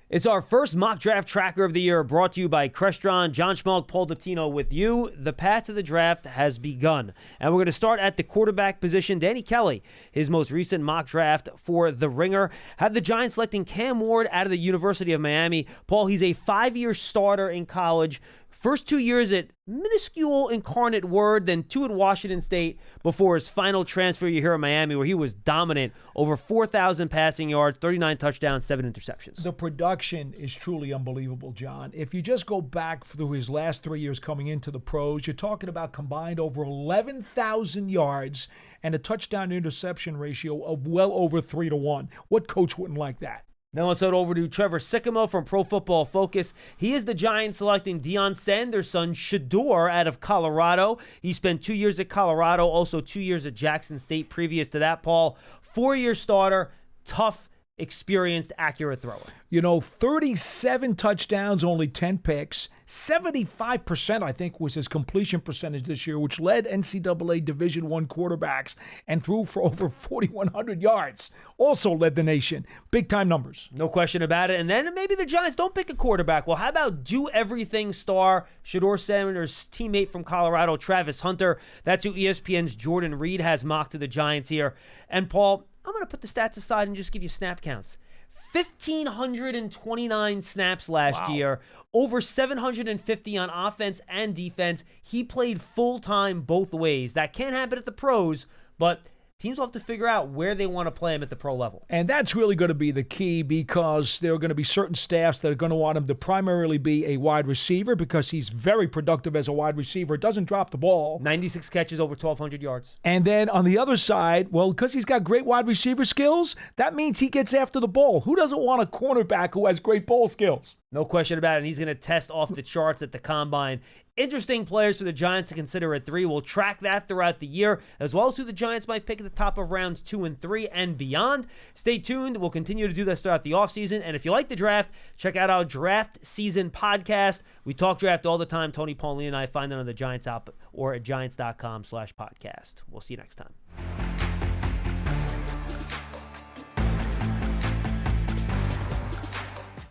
It's our first mock draft tracker of the year, brought to you by Crestron. John Schmelk, Paul Dottino with you. The path to the draft has begun, and we're going to start at the quarterback position. Danny Kelly, his most recent mock draft for The Ringer, had the Giants selecting Cam Ward out of the University of Miami. Paul, he's a 5-year starter in college. First 2 years at minuscule Incarnate Word, then 2 at Washington State before his final transfer year here in Miami, where he was dominant, over 4,000 passing yards, 39 touchdowns, 7 interceptions. The production is truly unbelievable, John. If you just go back through his last 3 years coming into the pros, you're talking about combined over 11,000 yards and a touchdown-interception ratio of well over 3-1. What coach wouldn't like that? Now let's head over to Trevor Sycamore from Pro Football Focus. He is the Giants selecting Deion Sanders' son, Shedeur, out of Colorado. He spent 2 years at Colorado, also 2 years at Jackson State previous to that, Paul. 4-year starter, tough, experienced, accurate thrower. 37 touchdowns, only 10 picks. 75%, I think, was his completion percentage this year, which led NCAA Division I quarterbacks and threw for over 4,100 yards. Also led the nation. Big-time numbers. No question about it. And then maybe the Giants don't pick a quarterback. Well, how about do-everything star Shedeur Sanders' teammate from Colorado, Travis Hunter? That's who ESPN's Jordan Reed has mocked to the Giants here. And, Paul, I'm going to put the stats aside and just give you snap counts. 1,529 snaps last year, over 750 on offense and defense. He played full-time both ways. That can't happen at the pros, but teams will have to figure out where they want to play him at the pro level. And that's really going to be the key, because there are going to be certain staffs that are going to want him to primarily be a wide receiver, because he's very productive as a wide receiver. Doesn't drop the ball. 96 catches, over 1,200 yards. And then on the other side, well, because he's got great wide receiver skills, that means he gets after the ball. Who doesn't want a cornerback who has great ball skills? No question about it. And he's going to test off the charts at the Combine. Interesting players for the Giants to consider at 3. We'll track that throughout the year, as well as who the Giants might pick at the top of rounds 2 and 3 and beyond. Stay tuned. We'll continue to do this throughout the offseason. And if you like the draft, check out our Draft Season podcast. We talk draft all the time. Tony Pauline and I find it on the Giants app or at giants.com/podcast. We'll see you next time.